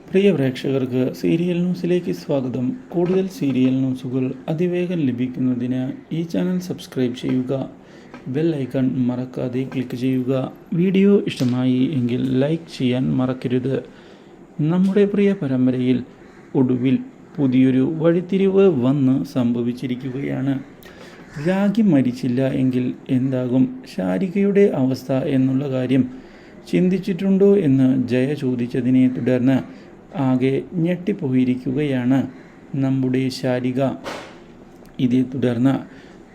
പ്രിയ പ്രേക്ഷകർക്ക് സീരിയൽ ന്യൂസിലേക്ക് സ്വാഗതം. കൂടുതൽ സീരിയൽ ന്യൂസുകൾ അതിവേഗം ലഭിക്കുന്നതിന് ഈ ചാനൽ സബ്സ്ക്രൈബ് ചെയ്യുക. ബെൽ ഐക്കൺ മറക്കാതെ ക്ലിക്ക് ചെയ്യുക. വീഡിയോ ഇഷ്ടമായി എങ്കിൽ ലൈക്ക് ചെയ്യാൻ മറക്കരുത്. നമ്മുടെ പ്രിയ പരമ്പരയിൽ ഒടുവിൽ പുതിയൊരു വഴിത്തിരിവ് വന്ന് സംഭവിച്ചിരിക്കുകയാണ്. രാഖി മരിച്ചില്ല എങ്കിൽ എന്താകും ശാരികയുടെ അവസ്ഥ എന്നുള്ള കാര്യം ചിന്തിച്ചിട്ടുണ്ടോ എന്ന് ജയ ചോദിച്ചതിനെ തുടർന്ന് ആകെ ഞെട്ടിപ്പോയിരിക്കുകയാണ് നമ്മുടെ ശാരിക. ഇതേ തുടർന്ന്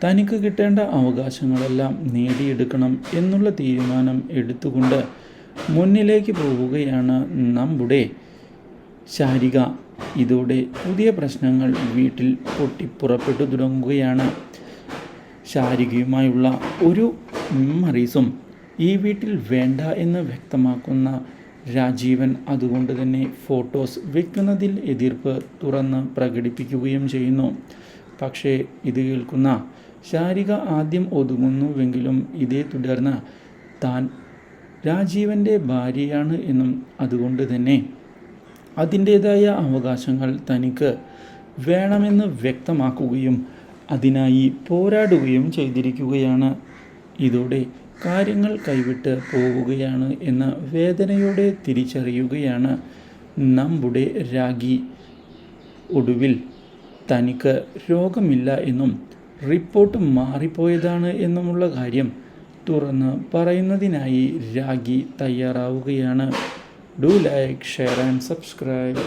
തനിക്ക് കിട്ടേണ്ട അവകാശങ്ങളെല്ലാം നേടിയെടുക്കണം എന്നുള്ള തീരുമാനം എടുത്തുകൊണ്ട് മുന്നിലേക്ക് പോവുകയാണ് നമ്മുടെ ശാരിക. ഇതോടെ പുതിയ പ്രശ്നങ്ങൾ വീട്ടിൽ പൊട്ടിപ്പുറപ്പെട്ടു തുടങ്ങുകയാണ്. ശാരികയുമായുള്ള ഒരു മെമ്മറീസും ഈ വീട്ടിൽ വേണ്ട എന്ന് വ്യക്തമാക്കുന്ന രാജീവൻ അതുകൊണ്ട് തന്നെ ഫോട്ടോസ് വയ്ക്കുന്നതിൽ എതിർപ്പ് തുറന്ന് പ്രകടിപ്പിക്കുകയും ചെയ്യുന്നു. പക്ഷേ ഇത് കേൾക്കുന്ന ശാരിക ആദ്യം ഒതുങ്ങുന്നുവെങ്കിലും ഇതേ തുടർന്ന് താൻ രാജീവൻ്റെ ഭാര്യയാണ് എന്നും അതുകൊണ്ട് തന്നെ അതിൻ്റേതായ അവകാശങ്ങൾ തനിക്ക് വേണമെന്ന് വ്യക്തമാക്കുകയും അതിനായി പോരാടുകയും ചെയ്തിരിക്കുകയാണ്. ഇതോടെ കാര്യങ്ങൾ കൈവിട്ട് പോവുകയാണ് എന്ന വേദനയോടെ തിരിച്ചറിയുകയാണ് നമ്മുടെ രാഖി. ഒടുവിൽ തനിക്ക് രോഗമില്ല എന്നും റിപ്പോർട്ട് മാറിപ്പോയതാണ് എന്നുമുള്ള കാര്യം തുറന്ന് പറയുന്നതിനായി രാഖി തയ്യാറാവുകയാണ്. Do like, share and subscribe.